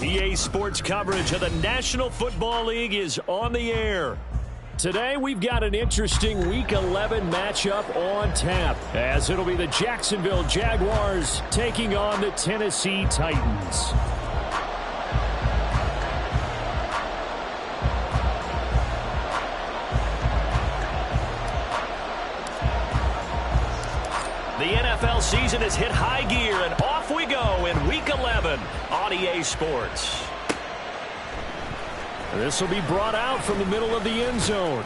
EA Sports coverage of the National Football League is on the air. Today, we've got an interesting Week 11 matchup on tap, as it'll be the Jacksonville Jaguars taking on the Tennessee Titans. The NFL season has hit high gear, and off we go in Week 11 on EA Sports. This will be brought out from the middle of the end zone.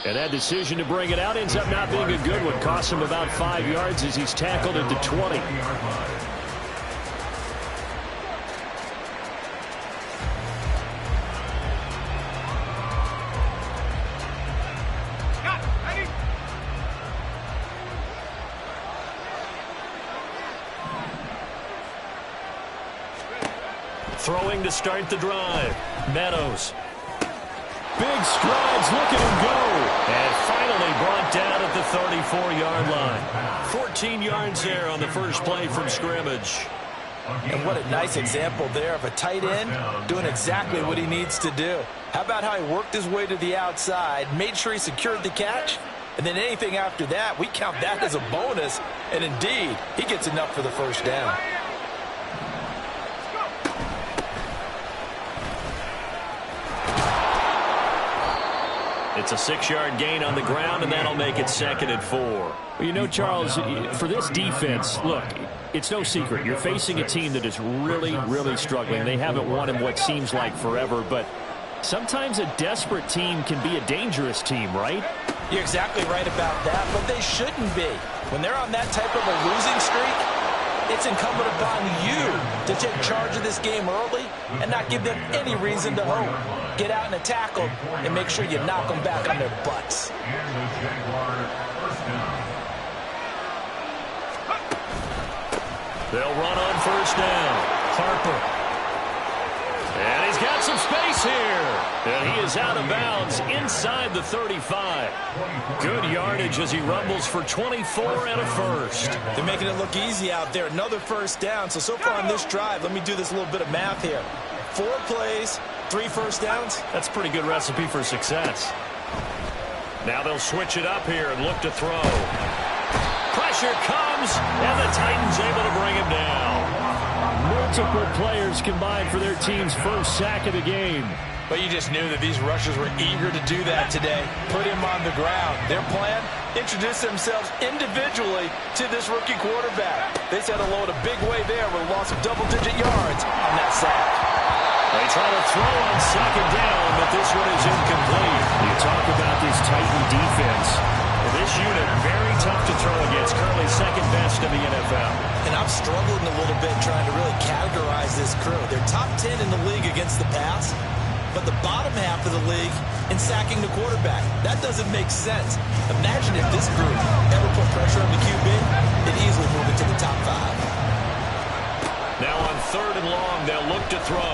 And that decision to bring it out ends up not being a good one. Costs him about 5 yards as he's tackled at the 20. Throwing to start the drive. Meadows. Big strides, look at him go. And finally brought down at the 34-yard line. 14 yards there on the first play from scrimmage. And what a nice example there of a tight end doing exactly what he needs to do. How about how he worked his way to the outside, made sure he secured the catch, and then anything after that, we count that as a bonus. And indeed, he gets enough for the first down. It's a 6-yard gain on the ground, and that'll make it 2nd and 4. Well, you know, Charles, for this defense, look, it's no secret. You're facing a team that is really, really struggling. They haven't won in what seems like forever, but sometimes a desperate team can be a dangerous team, right? You're exactly right about that, but they shouldn't be. When they're on that type of a losing streak, it's incumbent upon you to take charge of this game early and not give them any reason to hope. Get out and attack them and make sure you knock them back on their butts. They'll run on first down. Harper. And he's got some space here. And he is out of bounds inside the 35. Good yardage as he rumbles for 24 and a first. They're making it look easy out there. Another first down. So far on this drive, let me do this little bit of math here. 4 plays, 3 first downs. That's a pretty good recipe for success. Now they'll switch it up here and look to throw. Pressure comes, and the Titans able to bring him down. Multiple players combined for their team's first sack of the game. But you just knew that these rushers were eager to do that today. Put him on the ground. Their plan, introduce themselves individually to this rookie quarterback. They set a load a big way there with a loss of double-digit yards on that sack. They try to throw on 2nd down, but this one is incomplete. You talk about this Titan defense. This unit, very tough to throw against, currently 2nd best in the NFL. And I'm struggling a little bit trying to really categorize this crew. They're top 10 in the league against the pass, but the bottom half of the league in sacking the quarterback. That doesn't make sense. Imagine if this group ever put pressure on the QB, it'd easily move into the top 5. Now on 3rd and long, they'll look to throw.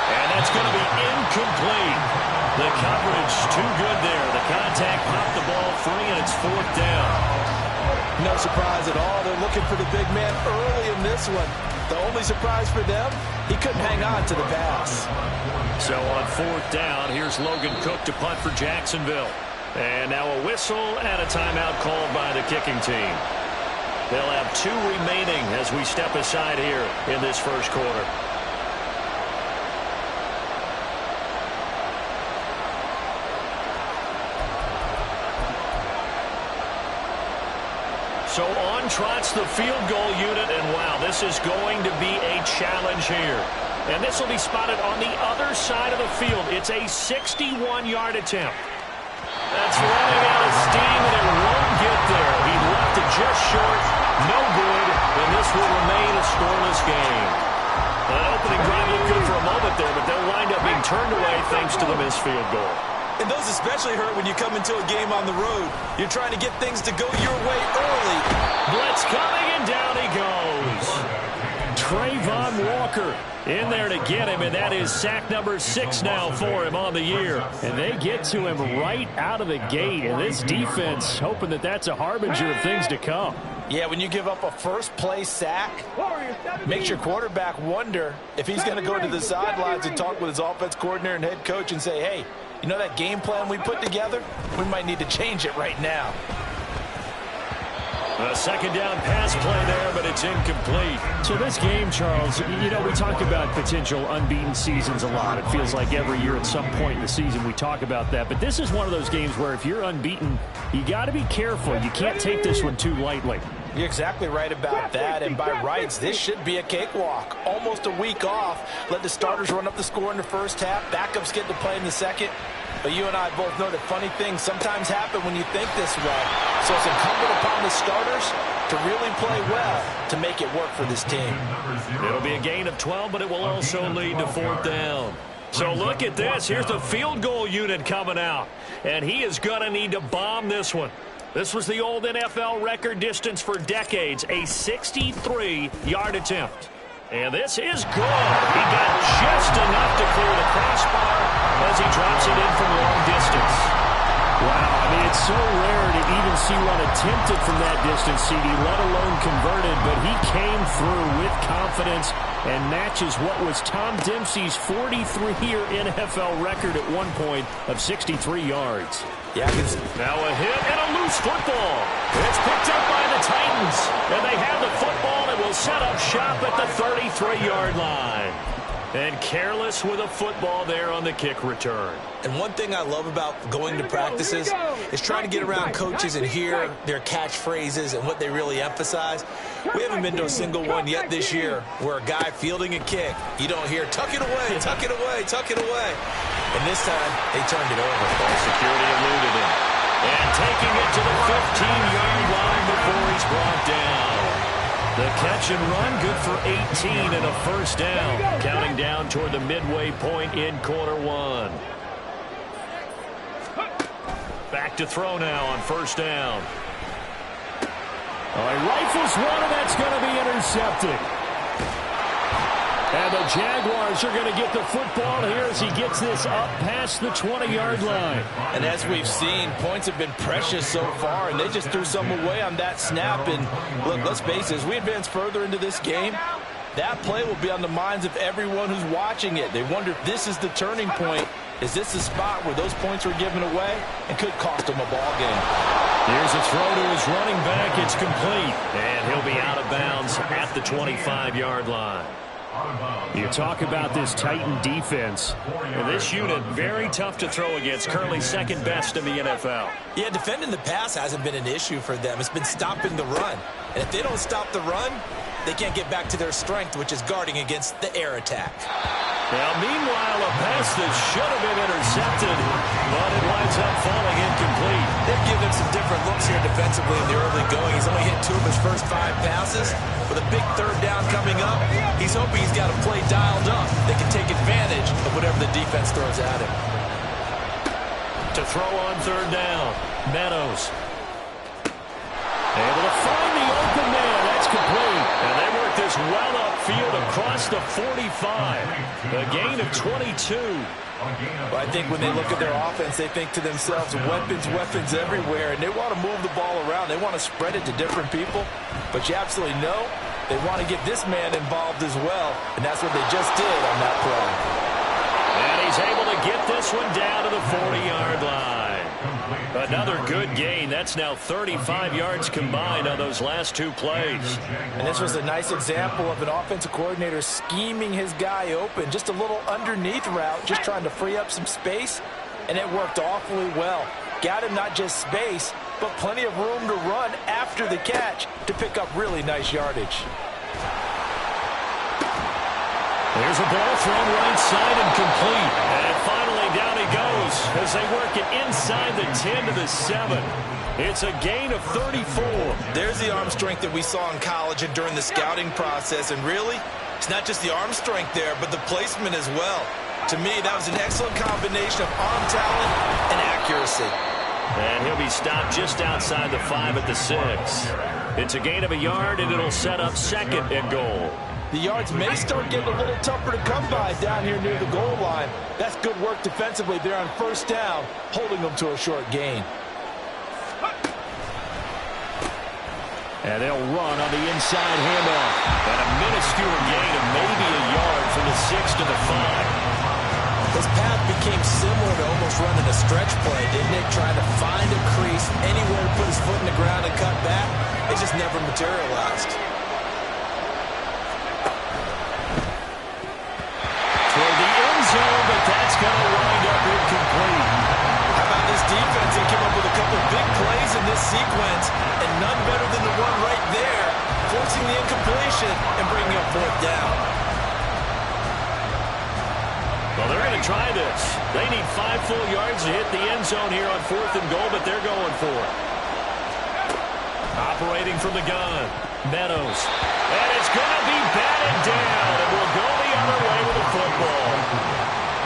And that's going to be incomplete. The coverage too good there. The contact popped the ball free, and it's 4th down. No surprise at all. They're looking for the big man early in this one. The only surprise for them, he couldn't hang on to the pass. So on 4th down, here's Logan Cook to punt for Jacksonville. And now a whistle and a timeout called by the kicking team. They'll have 2 remaining as we step aside here in this first quarter. So on trots the field goal unit, and wow, this is going to be a challenge here. And this will be spotted on the other side of the field. It's a 61-yard attempt. That's running out of steam, and it won't get there. He left it just short, no good, and this will remain a scoreless game. That opening drive looked good for a moment there, but they'll wind up being turned away thanks to the missed field goal. And those especially hurt when you come into a game on the road. You're trying to get things to go your way early. Blitz coming, and down he goes. Trayvon Walker in there to get him, and that is sack number 6 now for him on the year. And they get to him right out of the gate, and this defense hoping that that's a harbinger of things to come. Yeah, when you give up a first-play sack, makes your quarterback wonder if he's going to go to the sidelines and talk with his offense coordinator and head coach and say, hey, you know that game plan we put together? We might need to change it right now. A second down pass play there, but it's incomplete. So this game, Charles, you know, we talk about potential unbeaten seasons a lot. It feels like every year at some point in the season we talk about that. But this is one of those games where if you're unbeaten, you got to be careful. You can't take this one too lightly. You're exactly right about that, and by rights, this should be a cakewalk. Almost a week off. Let the starters run up the score in the first half. Backups get to play in the second. But you and I both know that funny things sometimes happen when you think this way. So it's incumbent upon the starters to really play well to make it work for this team. It'll be a gain of 12, but it will also lead to 4th down. So look at this. Here's the field goal unit coming out. And he is going to need to bomb this one. This was the old NFL record distance for decades, a 63-yard attempt. And this is good. He got just enough to clear the crossbar as he drops it in from long distance. Wow, I mean, it's so rare to even see one attempted from that distance, CD, let alone converted, but he came through with confidence and matches what was Tom Dempsey's 43-year NFL record at one point of 63 yards. Yeah, now a hit and a loose football. It's picked up by the Titans, and they have the football and will set up shop at the 33-yard line. And careless with a football there on the kick return. And one thing I love about going to practices is trying to get around coaches and hear their catchphrases and what they really emphasize. We haven't been to a single one yet this year where a guy fielding a kick, you don't hear, tuck it away, tuck it away, tuck it away. And this time, they turned it over. Ball security eluded him. And taking it to the 15-yard line before he's brought down. The catch and run, good for 18 and a first down. Counting down toward the midway point in quarter one. Back to throw now on first down. He rifles one, and that's going to be intercepted. And the Jaguars are going to get the football here as he gets this up past the 20-yard line. And as we've seen, points have been precious so far, and they just threw some away on that snap. And look, let's face it, as we advance further into this game, that play will be on the minds of everyone who's watching it. They wonder if this is the turning point. Is this the spot where those points were given away and could cost them a ball game? Here's a throw to his running back. It's complete. And he'll be out of bounds at the 25-yard line. You talk about this Titan defense. And this unit, very tough to throw against. Currently second best in the NFL. Yeah, defending the pass hasn't been an issue for them. It's been stopping the run. And if they don't stop the run, they can't get back to their strength, which is guarding against the air attack. Now, meanwhile, a pass that should have been intercepted, but it winds up falling incomplete. They've given him some different looks here defensively in the early going. He's only hit 2 of his first 5 passes. With a big third down coming up, he's hoping he's got a play dialed up. They can take advantage of whatever the defense throws at him. To throw on third down, Meadows. Able to find the open man. That's complete. And they work this well upfield across the 45. A gain of 22. Well, I think when they look at their offense, they think to themselves, weapons, weapons everywhere, and they want to move the ball around. They want to spread it to different people. But you absolutely know they want to get this man involved as well, and that's what they just did on that play. And he's able to get this one down to the 40-yard line. Another good gain. That's now 35 yards combined on those last 2 plays. And this was a nice example of an offensive coordinator scheming his guy open. Just a little underneath route, just trying to free up some space, and it worked awfully well. Got him not just space, but plenty of room to run after the catch to pick up really nice yardage. There's a ball thrown right side and complete. And finally down he goes as they work it inside the 10 to the 7. It's a gain of 34. There's the arm strength that we saw in college and during the scouting process. And really, it's not just the arm strength there, but the placement as well. To me, that was an excellent combination of arm talent and accuracy. And he'll be stopped just outside the 5 at the 6. It's a gain of a yard, and it'll set up second and goal. The yards may start getting a little tougher to come by down here near the goal line. That's good work defensively there on first down, holding them to a short gain. And they'll run on the inside handoff. And a minuscule gain of maybe a yard from the 6 to the 5. His path became similar to almost running a stretch play, didn't it? Trying to find a crease, anywhere to put his foot in the ground and cut back. It just never materialized. Toward the end zone, but that's going to wind up incomplete. How about this defense? They came up with a couple of big plays in this sequence, and none better than the one right there, forcing the incompletion and bringing up fourth down. Well, they're going to try this. They need 5 full yards to hit the end zone here on 4th and goal, but they're going for it. Operating from the gun, Meadows. And it's going to be batted down, and we'll go the other way with the football.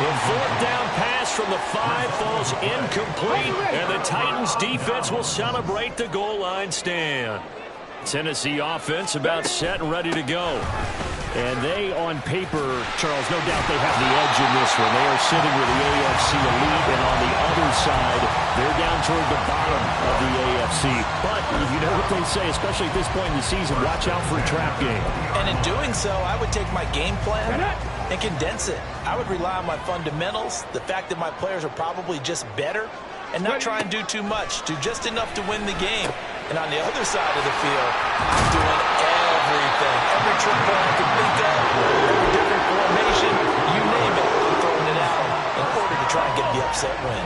The 4th down pass from the 5 falls incomplete, and the Titans defense will celebrate the goal line stand. Tennessee offense about set and ready to go. And they, on paper, Charles, no doubt they have the edge in this one. They are sitting with the AFC elite, and on the other side, they're down toward the bottom of the AFC. But you know what they say, especially at this point in the season, watch out for a trap game. And in doing so, I would take my game plan and condense it. I would rely on my fundamentals, the fact that my players are probably just better, and not try and do too much, do just enough to win the game. And on the other side of the field, I'm doing everything. Every trick play I can think of, every different formation, you name it, I'm throwing it out in order to try and get the upset win.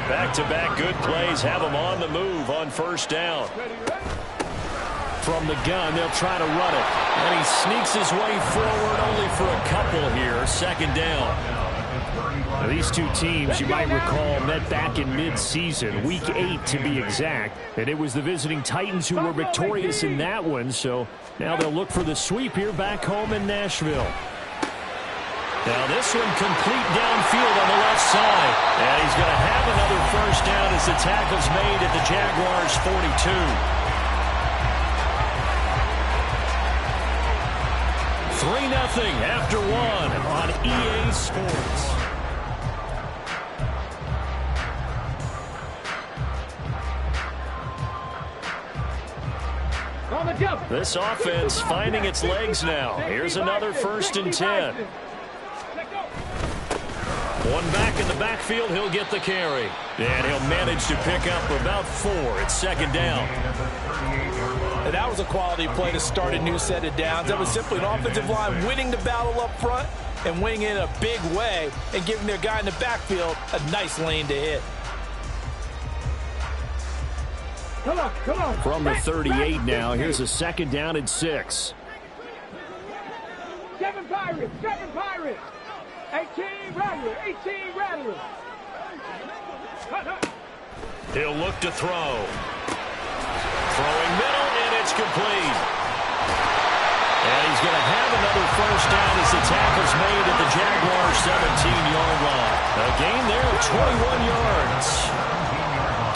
Back-to-back good plays have them on the move on 1st down. From the gun, they'll try to run it. And he sneaks his way forward only for a couple here, 2nd down. Now, these two teams, you might recall, met back in mid-season, week 8 to be exact. And it was the visiting Titans who were victorious in that one. So now they'll look for the sweep here back home in Nashville. Now this one complete downfield on the left side. And he's going to have another 1st down as the tackle's made at the Jaguars' 42. 3-0 after 1 on EA Sports. This offense finding its legs now. Here's another 1st and 10. One back in the backfield, he'll get the carry. And he'll manage to pick up about 4 at 2nd down. And that was a quality play to start a new set of downs. That was simply an offensive line winning the battle up front and winning in a big way and giving their guy in the backfield a nice lane to hit. Come on. From the 38 now, here's a 2nd down and 6. 7 Pirates. 18 Rattlers. He'll look to throw. Throwing middle, and it's complete. And he's going to have another 1st down as the tackle's made at the Jaguars' 17-yard line. A gain there of 21 yards.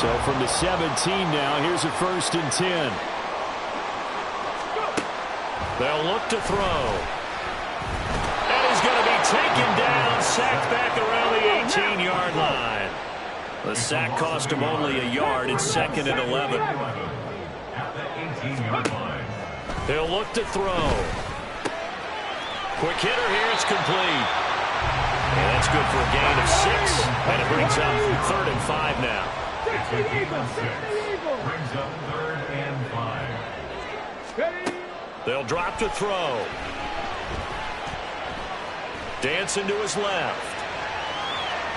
So from the 17 now, here's a 1st and 10. They'll look to throw. And he's going to be taken down, sacked back around the 18-yard line. The sack cost him only a yard. It's 2nd and 11. He'll look to throw. Quick hitter here. It's complete. And that's good for a gain of 6. And it brings up 3rd and 5 now. Brings up 3rd and 5. They'll drop to throw. Dancing to his left.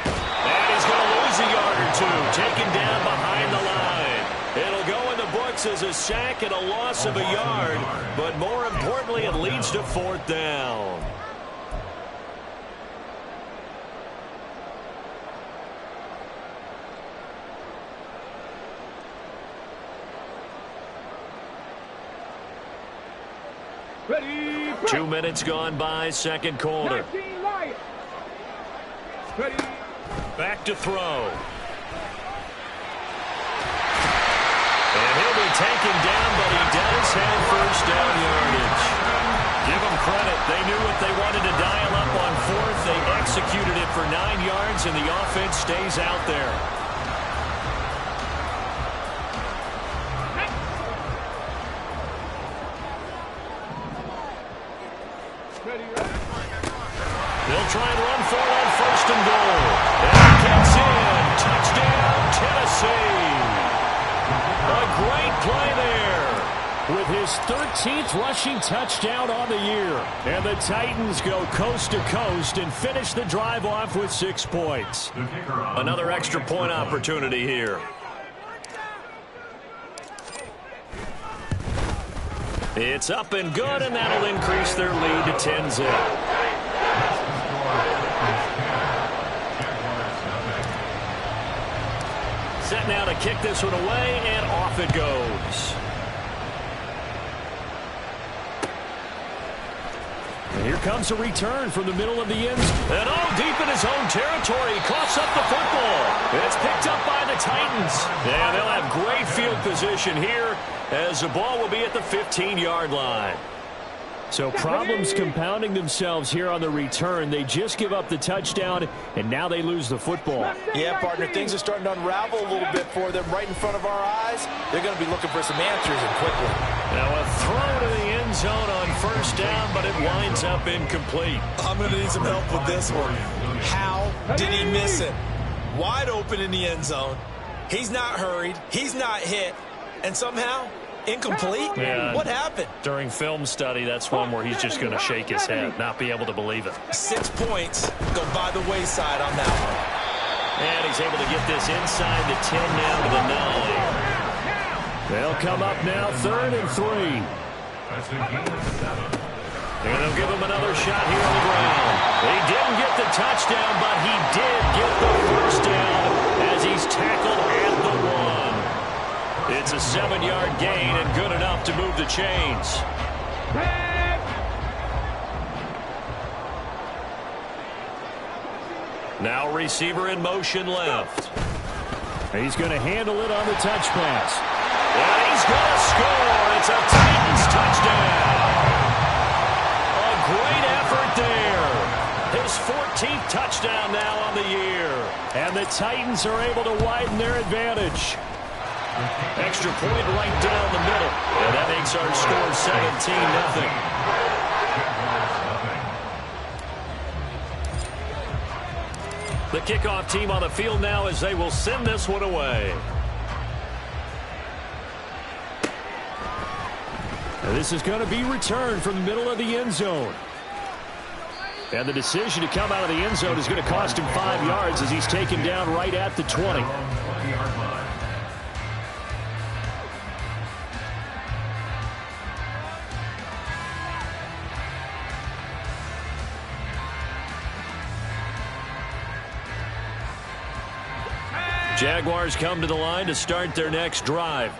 And he's going to lose a yard or 2. Taken down behind the line. It'll go in the books as a sack and a loss of a yard. But more importantly, it leads to 4th down. Ready. 2 minutes gone by, 2nd quarter. Ready. Back to throw. And he'll be taken down, but he does have 1st down yardage. Give them credit. They knew what they wanted to dial up on 4th. They executed it for 9 yards, and the offense stays out there. his 13th rushing touchdown on the year. And the Titans go coast to coast and finish the drive off with 6 points. Another extra point opportunity here. It's up and good, and that'll increase their lead to 10-zip. Set now to kick this one away, and off it goes. And here comes a return from the middle of the end zone. And deep in his own territory, coughs up the football. It's picked up by the Titans. Yeah, they'll have great field position here as the ball will be at the 15-yard line. So problems compounding themselves here on the return. They just give up the touchdown, and now they lose the football. Yeah, partner, things are starting to unravel a little bit for them right in front of our eyes. They're going to be looking for some answers, and quickly. Now a throw to the end zone on first down, but it winds up incomplete. I'm going to need some help with this one. How did he miss it? Wide open in the end zone. He's not hurried. He's not hit. And somehow, incomplete? Yeah. What happened? During film study, that's one where he's just going to shake his head, not be able to believe it. 6 points go by the wayside on that one. And he's able to get this inside the 10 now to the 9. They'll come up now 3rd and 3. That's a gain of 7. And they'll give him another shot here on the ground. He didn't get the touchdown, but he did get the first down as he's tackled at the 1. It's a 7-yard gain and good enough to move the chains. Now receiver in motion left. He's going to handle it on the touch pass. And he's going to score. It's a Titans touchdown. A great effort there. His 14th touchdown now on the year. And the Titans are able to widen their advantage. Extra point right down the middle. And that makes our score 17-0. The kickoff team on the field now as they will send this one away. And this is going to be returned from the middle of the end zone. And the decision to come out of the end zone is going to cost him 5 yards as he's taken down right at the 20. Jaguars come to the line to start their next drive.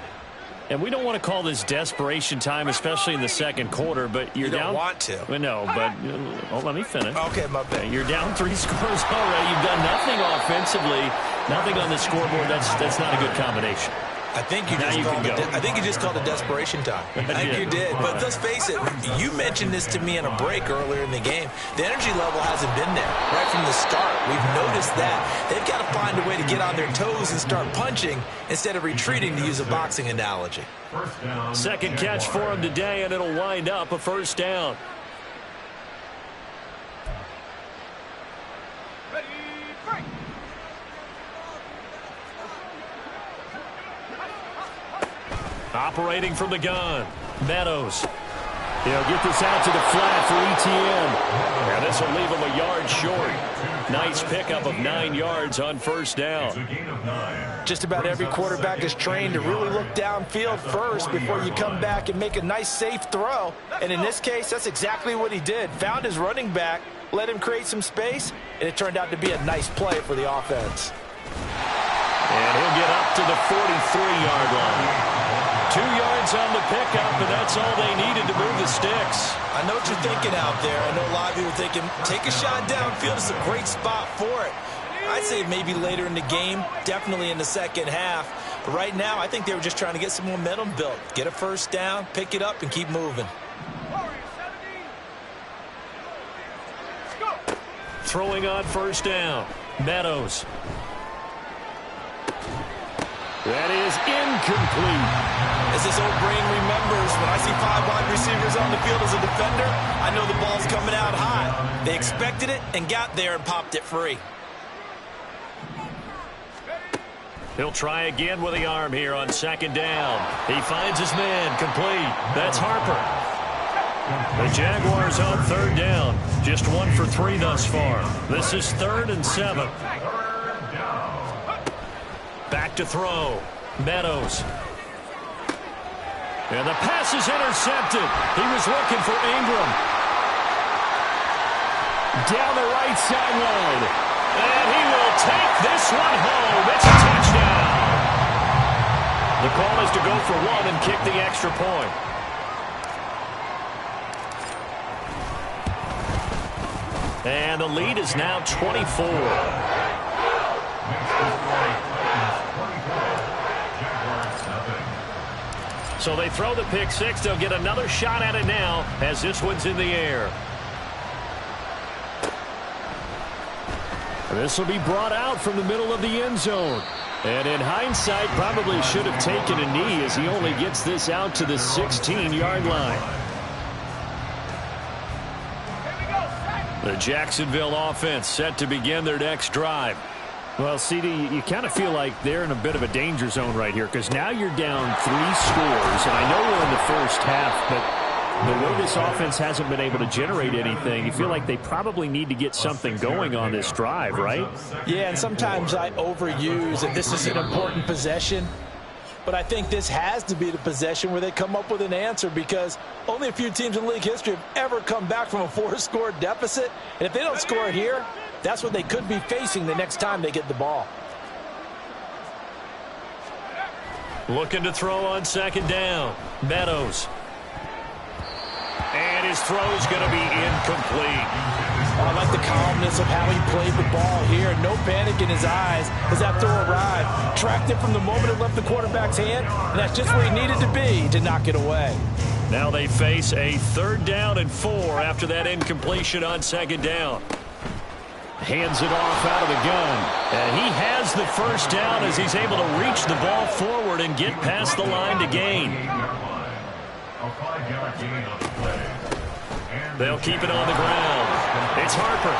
And we don't want to call this desperation time, especially in the second quarter, but you're you don't down. Want to. No, but let me finish. Okay, my bad. You're down 3 scores already. You've done nothing offensively, nothing on the scoreboard. That's not a good combination. I think you just called it desperation time. I think you did. But let's face it, you mentioned this to me in a break earlier in the game. The energy level hasn't been there right from the start. We've noticed that. They've got to find a way to get on their toes and start punching instead of retreating, to use a boxing analogy. Second catch for him today, and it'll wind up a first down. Operating from the gun, Meadows. He'll get this out to the flat for ETN. And this will leave him a yard short. Nice pickup of 9 yards on first down. Just about every quarterback is trained to really look downfield first before you come back and make a nice, safe throw. And in this case, that's exactly what he did. Found his running back, let him create some space, and it turned out to be a nice play for the offense. And he'll get up to the 43-yard line. 2 yards on the pickup, and that's all they needed to move the sticks. I know what you're thinking out there. I know a lot of people thinking, take a shot downfield. It's a great spot for it. I'd say maybe later in the game, definitely in the second half. But right now, I think they were just trying to get some momentum built. Get a first down, pick it up, and keep moving. Throwing on first down, Meadows. That is incomplete. As this old brain remembers, when I see 5 wide receivers on the field as a defender, I know the ball's coming out high. They expected it and got there and popped it free. He'll try again with the arm here on second down. He finds his man, complete. That's Harper. The Jaguars on third down. Just 1 for 3 thus far. This is 3rd and 7. Back to throw. Meadows. And the pass is intercepted. He was looking for Ingram. Down the right sideline. And he will take this one home. It's a touchdown. The call is to go for 1 and kick the extra point. And the lead is now 24. So they throw the pick 6. They'll get another shot at it now as this one's in the air. This will be brought out from the middle of the end zone. And in hindsight, probably should have taken a knee as he only gets this out to the 16-yard line. The Jacksonville offense set to begin their next drive. Well, CD, you kind of feel like they're in a bit of a danger zone right here because now you're down 3 scores. And I know we're in the first half, but the way this offense hasn't been able to generate anything, you feel like they probably need to get something going on this drive, right? Yeah, and sometimes I overuse that this is an important possession. But I think this has to be the possession where they come up with an answer because only a few teams in league history have ever come back from a 4-score deficit. And if they don't score here, that's what they could be facing the next time they get the ball. Looking to throw on second down. Meadows. And his throw is going to be incomplete. I like the calmness of how he played the ball here. No panic in his eyes as that throw arrived. Tracked it from the moment it left the quarterback's hand, and that's just where he needed to be to knock it away. Now they face a 3rd down and 4 after that incompletion on second down. Hands it off out of the gun. And he has the first down as he's able to reach the ball forward and get past the line to gain. They'll keep it on the ground. It's Harper.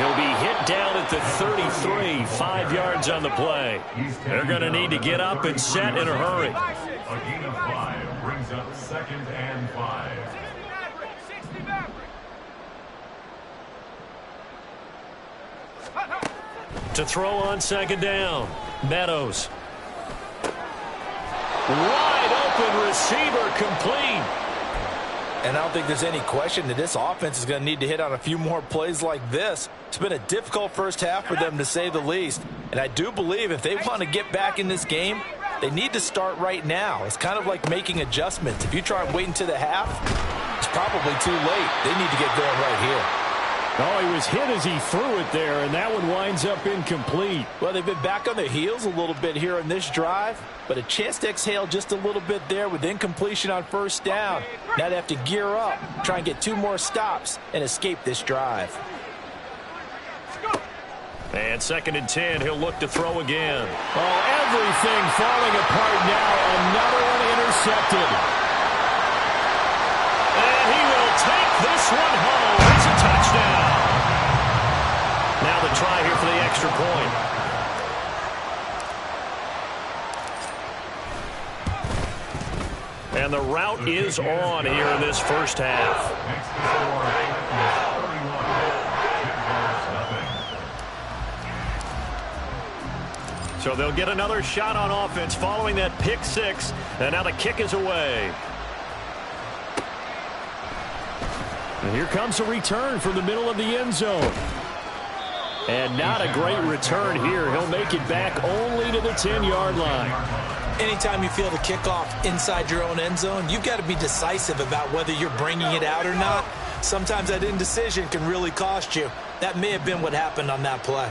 He'll be hit down at the 33, 5 yards on the play. They're going to need to get up and set in a hurry. A gain of 5 brings up 2nd and 5. To throw on second down. Meadows. Wide open receiver, complete. And I don't think there's any question that this offense is going to need to hit on a few more plays like this. It's been a difficult first half for them, to say the least. And I do believe if they want to get back in this game, they need to start right now. It's kind of like making adjustments. If you try and wait until the half, it's probably too late. They need to get going right here. Oh, he was hit as he threw it there, and that one winds up incomplete. Well, they've been back on their heels a little bit here in this drive, but a chance to exhale just a little bit there with incompletion on first down. Now they have to gear up, try and get 2 more stops, and escape this drive. And 2nd and 10, he'll look to throw again. Oh, everything falling apart now. Another one intercepted. And he will take this one home. It's a touchdown. Now the try here for the extra point. And the route is on here in this first half. So they'll get another shot on offense following that pick 6. And now the kick is away. And here comes a return from the middle of the end zone. And not a great return here. He'll make it back only to the 10-yard line. Anytime you feel the kickoff inside your own end zone, you've got to be decisive about whether you're bringing it out or not. Sometimes that indecision can really cost you. That may have been what happened on that play.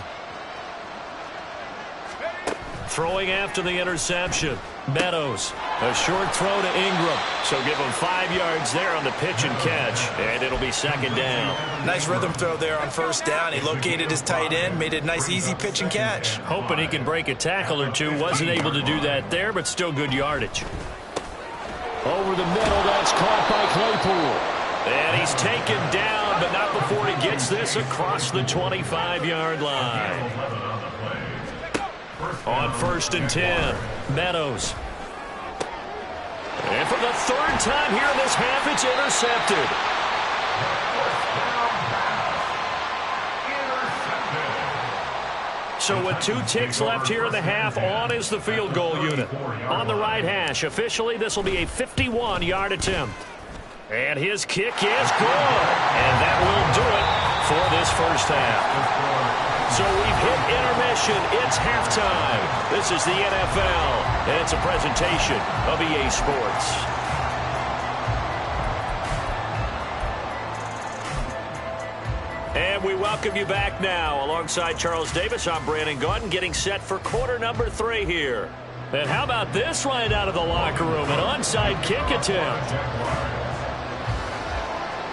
Throwing after the interception. Meadows. A short throw to Ingram. So give him 5 yards there on the pitch and catch. And it'll be 2nd down. Nice rhythm throw there on first down. He located his tight end, made it a nice easy pitch and catch. Hoping he can break a tackle or two. Wasn't able to do that there, but still good yardage. Over the middle, that's caught by Claypool. And he's taken down, but not before he gets this across the 25-yard line. On 1st and 10, Meadows. And for the 3rd time here in this half, it's intercepted. So with 2 ticks left here in the half, on is the field goal unit. On the right hash, officially this will be a 51-yard attempt. And his kick is good. And that will do it for this first half. So we've hit intermission. It's halftime. This is the NFL, and it's a presentation of EA Sports. And we welcome you back now. Alongside Charles Davis, I'm Brandon Gaudin, getting set for quarter number 3 here. And how about this right out of the locker room? An onside kick attempt.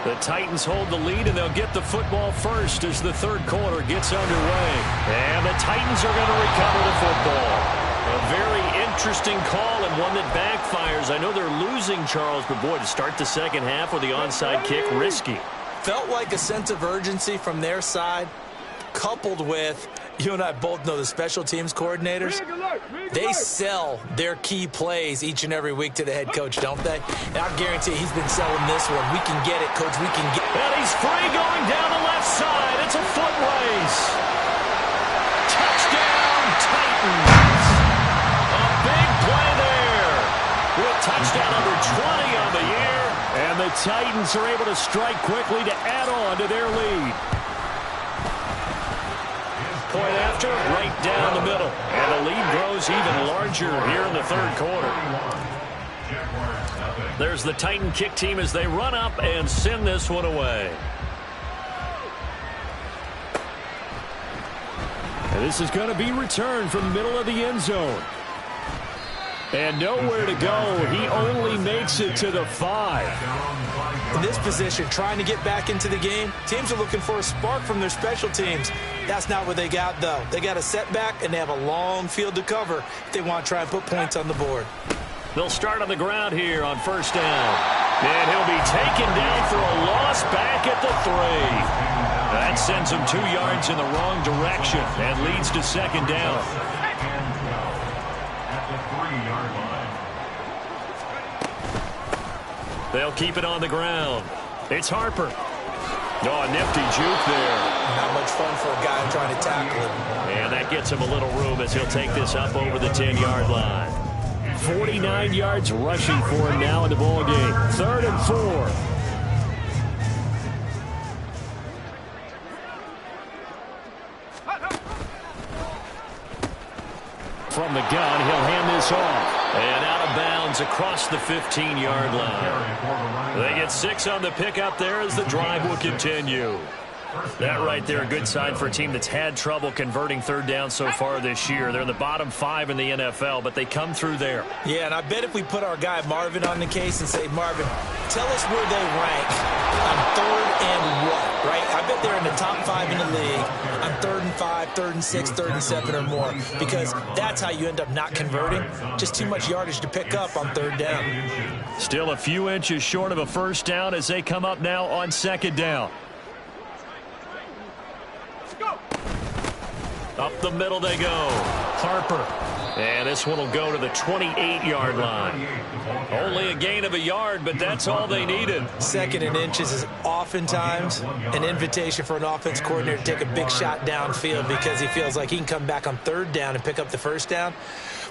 The Titans hold the lead, and they'll get the football first as the 3rd quarter gets underway. And the Titans are going to recover the football. A very interesting call and one that backfires. I know they're losing, Charles, but boy, to start the second half with the onside kick, risky. Felt like a sense of urgency from their side, coupled with, you and I both know the special teams coordinators, they sell their key plays each and every week to the head coach, don't they? And I guarantee he's been selling this one. We can get it, coach, we can get it. And he's free going down the left side. It's a foot race. Touchdown, Titans. A big play there. With touchdown number 20 on the year. And the Titans are able to strike quickly to add on to their lead. Point after, right down the middle. And the lead grows even larger here in the 3rd quarter. There's the Titan kick team as they run up and send this one away. And this is going to be returned from the middle of the end zone. And nowhere to go. He only makes it to the 5. In this position, trying to get back into the game, teams are looking for a spark from their special teams. That's not what they got, though. They got a setback, and they have a long field to cover if they want to try and put points on the board. They'll start on the ground here on 1st down. And he'll be taken down for a loss back at the 3. That sends him 2 yards in the wrong direction and leads to 2nd down. They'll keep it on the ground. It's Harper. Oh, a nifty juke there. Not much fun for a guy trying to tackle him. And that gets him a little room as he'll take this up over the 10-yard line. 49 yards rushing for him now in the ball game. 3rd and 4. From the gun, he'll hand this off. And out of bounds across the 15-yard line. They get 6 on the pickup there as the drive will continue. That right there, a good sign for a team that's had trouble converting 3rd down so far this year. They're in the bottom 5 in the NFL, but they come through there. Yeah, and I bet if we put our guy Marvin on the case and say, Marvin, tell us where they rank on 3rd and what, right? I bet they're in the top 5 in the league on 3rd and 5, 3rd and 6, 3rd and 7 or more, because that's how you end up not converting. Just too much yardage to pick up on 3rd down. Still a few inches short of a 1st down as they come up now on 2nd down. Up the middle they go. Harper. And this one will go to the 28-yard line. Only a gain of a yard, but that's all they needed. 2nd and inches is oftentimes an invitation for an offense coordinator to take a big shot downfield because he feels like he can come back on 3rd down and pick up the 1st down.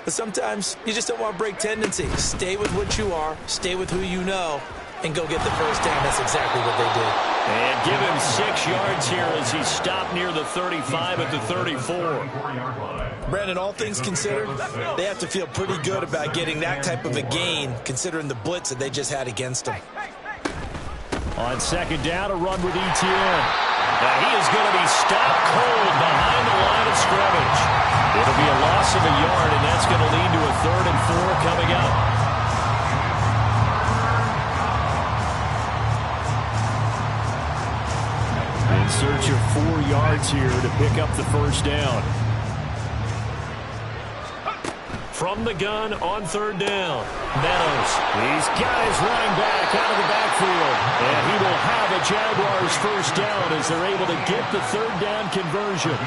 But sometimes you just don't want to break tendency. Stay with what you are. Stay with who you know. And go get the 1st down. That's exactly what they did. And give him 6 yards here as he stopped near the 35 at the 34. Brandon, all things considered, they have to feel pretty good about getting that type of a gain, considering the blitz that they just had against them. On 2nd down, a run with ETN. Now he is going to be stopped cold behind the line of scrimmage. It'll be a loss of a yard, and that's going to lead to a 3rd and 4 coming up. In search of 4 yards here to pick up the 1st down. From the gun on 3rd down, Meadows. He's got his running back out of the backfield. And he will have a Jaguars 1st down as they're able to get the 3rd down conversion.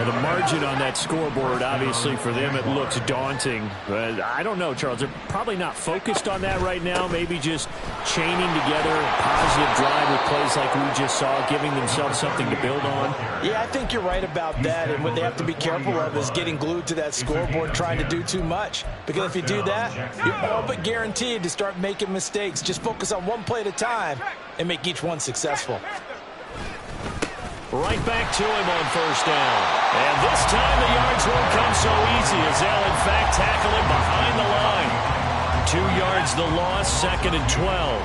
And the margin on that scoreboard, obviously, for them, it looks daunting. But I don't know, Charles. They're probably not focused on that right now. Maybe just chaining together a positive drive with plays like we just saw, giving themselves something to build on. Yeah, I think you're right about that. And what they have to be careful of is getting glued to that scoreboard trying to do too much. Because if you do that, you're all but guaranteed to start making mistakes. Just focus on one play at a time and make each one successful. Right back to him on first down. And this time the yards won't come so easy as they'll, in fact, tackle him behind the line. 2 yards the loss, 2nd and 12.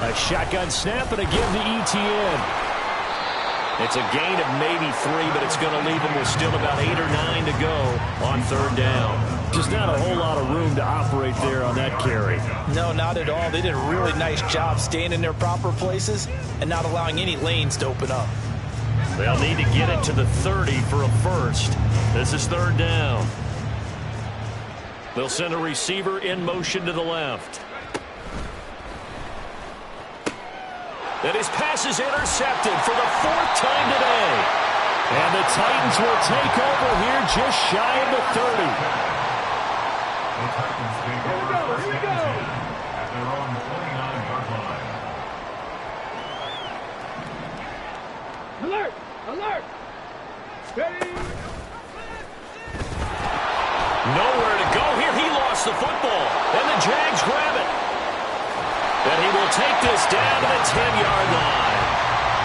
A shotgun snap and a give to ETN. It's a gain of maybe 3, but it's going to leave him with still about 8 or 9 to go on 3rd down. Just not a whole lot of room to operate there on that carry. No, not at all. They did a really nice job staying in their proper places and not allowing any lanes to open up. They'll need to get it to the 30 for a first. This is 3rd down. They'll send a receiver in motion to the left. And his pass is intercepted for the 4th time today. And the Titans will take over here just shy of the 30. The Titans take over first and 10 at their own 29-yard line. Alert! Alert! Ready! Nowhere to go here. He lost the football. And the Jags grab it. And he will take this down to the 10-yard line.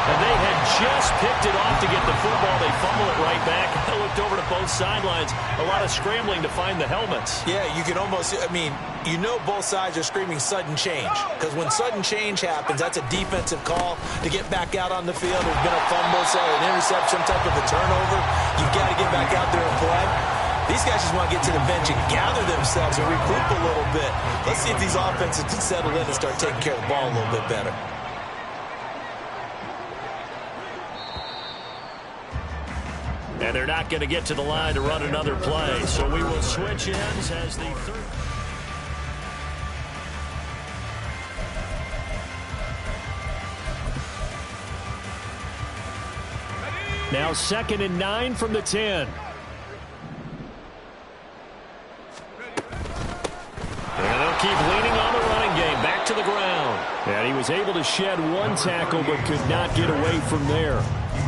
And they had just picked it off to get the football. They fumble it right back. They looked over to both sidelines. A lot of scrambling to find the helmets. Yeah, you can almost, you know both sides are screaming sudden change. Because when sudden change happens, that's a defensive call to get back out on the field. There's been a fumble, say an interception, some type of a turnover. You've got to get back out there and play. These guys just want to get to the bench and gather themselves and regroup a little bit. Let's see if these offenses can settle in and start taking care of the ball a little bit better. And they're not going to get to the line to run another play. So we will switch ends as the 3rd. Now 2nd and 9 from the 10. And they'll keep leaning on the running game. Back to the ground. And he was able to shed 1 tackle but could not get away from there.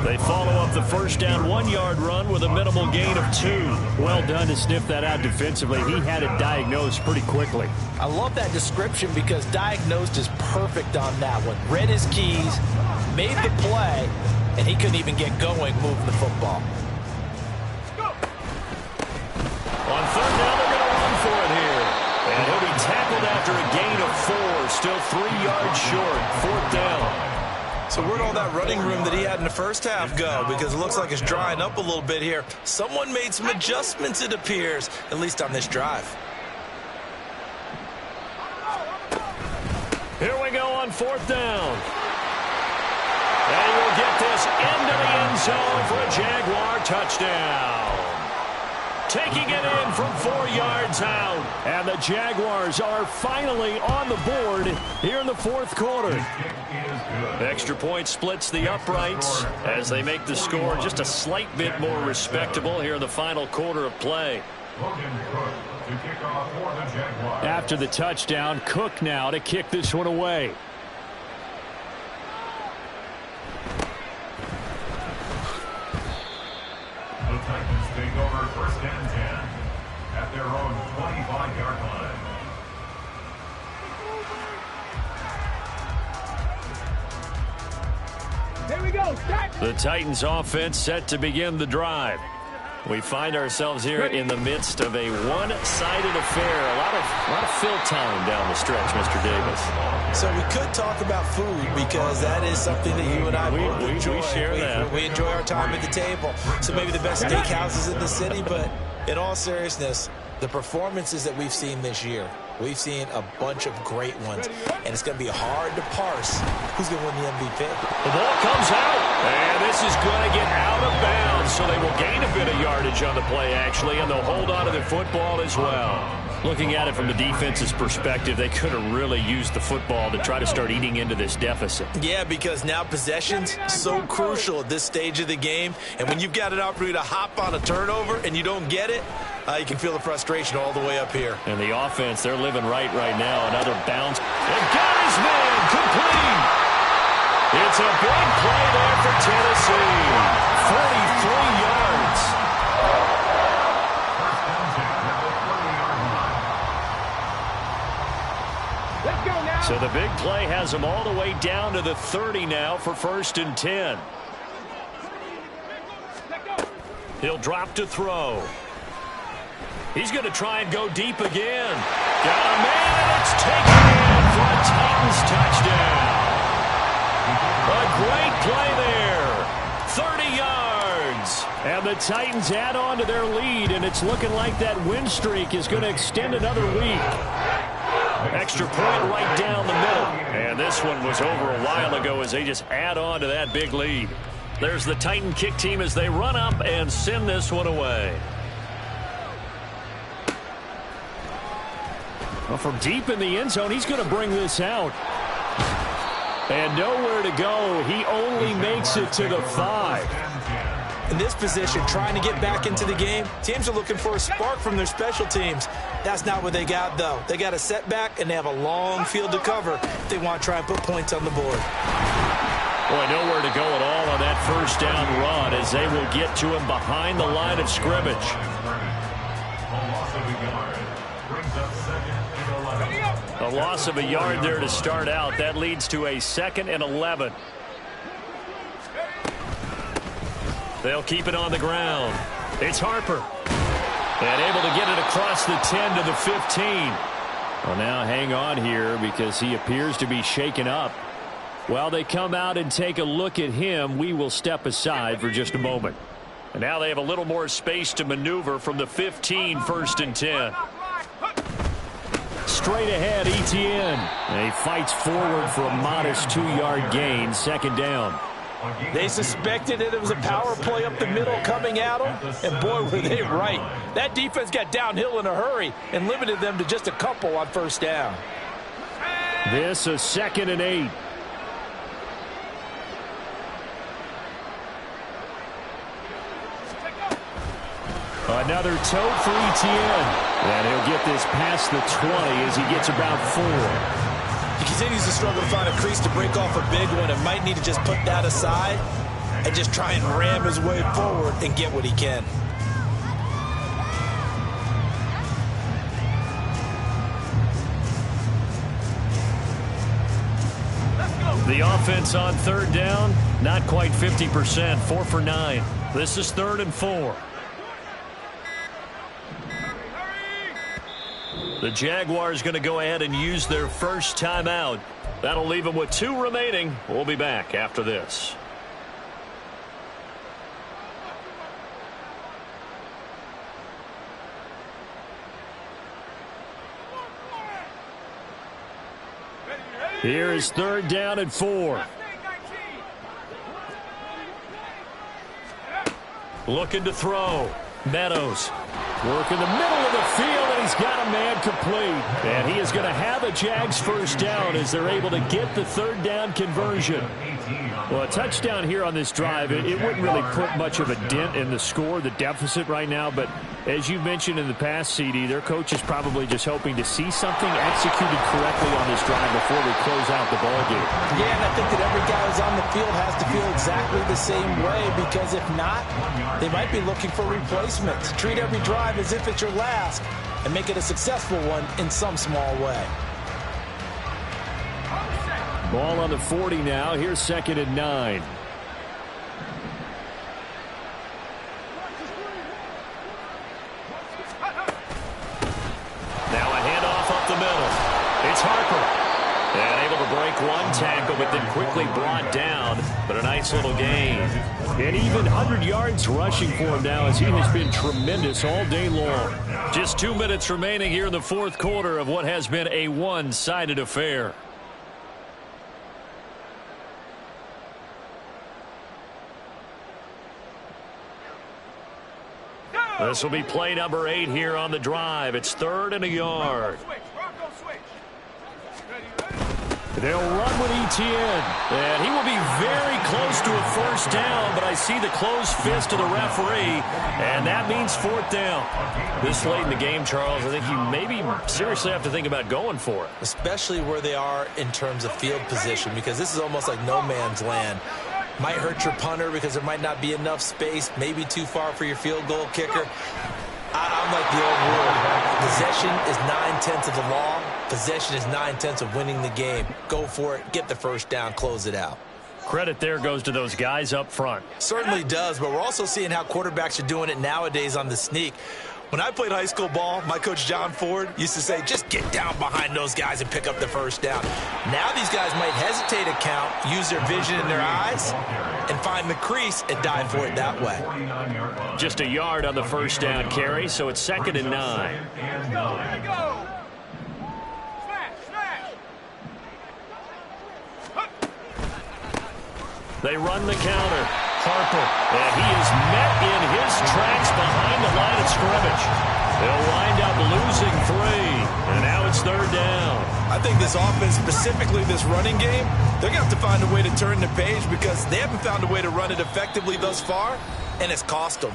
They follow up the first down 1-yard run with a minimal gain of 2. Well done to sniff that out defensively. He had it diagnosed pretty quickly. I love that description because diagnosed is perfect on that one. Read his keys, made the play, and he couldn't even get going moving the football. On 3rd down, they're going to run for it here. And he'll be tackled after a gain of 4. Still 3 yards short. 4th down. So where'd all that running room that he had in the first half go? Because it looks like it's drying up a little bit here. Someone made some adjustments, it appears, at least on this drive. Here we go on 4th down. And he will get this into the end zone for a Jaguar touchdown. Taking it in from 4 yards out. And the Jaguars are finally on the board here in the 4th quarter. Extra point splits the uprights as they make the score just a slight bit more respectable here in the final quarter of play. After the touchdown, Cook now to kick this one away. The Titans take over first and 10 at their own 25-yard line. Here we go. Start. The Titans offense set to begin the drive. We find ourselves here in the midst of a one-sided affair. A lot of fill time down the stretch, Mr. Davis. So we could talk about food because that is something that you and I both enjoy. We share that. We enjoy our time at the table. So maybe the best steakhouses in the city, but in all seriousness, the performances that we've seen this year, we've seen a bunch of great ones, and it's going to be hard to parse who's going to win the MVP. The ball comes out, and this is going to get out of bounds, so they will gain a bit of yardage on the play, actually, and they'll hold on to the football as well. Looking at it from the defense's perspective, they could have really used the football to try to start eating into this deficit. Yeah, because now possession's so crucial at this stage of the game. And when you've got an opportunity to hop on a turnover and you don't get it, you can feel the frustration all the way up here. And the offense, they're living right now. Another bounce. And got his man complete. It's a big play there for Tennessee. 43 yards. So the big play has them all the way down to the 30 now for 1st and 10. He'll drop to throw. He's going to try and go deep again. Got a man, and it's taken in for a Titans touchdown. A great play there. 30 yards. And the Titans add on to their lead, and it's looking like that win streak is going to extend another week. Extra point right down the middle. And this one was over a while ago as they just add on to that big lead. There's the Titan kick team as they run up and send this one away. Well, from deep in the end zone, he's going to bring this out. And nowhere to go. He only makes it to the 5. In this position, trying to get back into the game, teams are looking for a spark from their special teams. That's not what they got, though. They got a setback, and they have a long field to cover if they want to try and put points on the board. Boy, nowhere to go at all on that first down run as they will get to him behind the line of scrimmage. A loss of a yard there to start out. That leads to a 2nd and 11. They'll keep it on the ground. It's Harper. And able to get it across the 10 to the 15. Well, now hang on here because he appears to be shaken up. While they come out and take a look at him, we will step aside for just a moment. And now they have a little more space to maneuver from the 15, 1st and 10. Straight ahead, Etienne. And he fights forward for a modest 2-yard gain, 2nd down. They suspected that it was a power play up the middle coming at them, and boy, were they right. That defense got downhill in a hurry and limited them to just a couple on 1st down. This a 2nd and 8. Another tote for Etienne. And he'll get this past the 20 as he gets about 4. He continues to struggle to find a crease to break off a big one and might need to just put that aside and just try and ram his way forward and get what he can. The offense on 3rd down, not quite 50%, 4 for 9. This is 3rd and 4. The Jaguars going to go ahead and use their first timeout. That'll leave them with 2 remaining. We'll be back after this. Here is 3rd down and 4. Looking to throw. Meadows. Work in the middle of the field, and he's got a man complete. And he is going to have a Jags first down as they're able to get the 3rd down conversion. Well, a touchdown here on this drive, it wouldn't really put much of a dent in the score, the deficit right now. But as you mentioned in the past, CD, their coach is probably just hoping to see something executed correctly on this drive before we close out the ballgame. Yeah, and I think that every guy who's on the field has to feel exactly the same way, because if not, they might be looking for replacements. Treat every drive as if it's your last and make it a successful one in some small way. Ball on the 40 now. Here's 2nd and 9. Now a handoff up the middle. It's Harper. And able to break one tackle, but then quickly brought down. But a nice little gain. And even 100 yards rushing for him now as he has been tremendous all day long. Just 2 minutes remaining here in the 4th quarter of what has been a one-sided affair. This will be play number 8 here on the drive. It's 3rd and a yard. They'll run with Etienne. And he will be very close to a first down, but I see the closed fist of the referee, and that means 4th down. This late in the game, Charles, I think you maybe seriously have to think about going for it. Especially where they are in terms of field position, because this is almost like no man's land. Might hurt your punter because there might not be enough space, maybe too far for your field goal kicker. I'm like the old rule. Possession is 9/10 of the law. Possession is 9/10 of winning the game. Go for it. Get the first down. Close it out. Credit there goes to those guys up front. Certainly does, but we're also seeing how quarterbacks are doing it nowadays on the sneak. When I played high school ball, my coach John Ford used to say, just get down behind those guys and pick up the first down. Now these guys might hesitate to count, use their vision in their eyes, and find the crease and dive for it that way. Just a yard on the first down carry, so it's 2nd and 9. They run the counter. Harper, and he is met in his tracks behind the line of scrimmage. They'll wind up losing 3, and now it's 3rd down. I think this offense, specifically this running game, they're going to have to find a way to turn the page because they haven't found a way to run it effectively thus far, and it's cost them.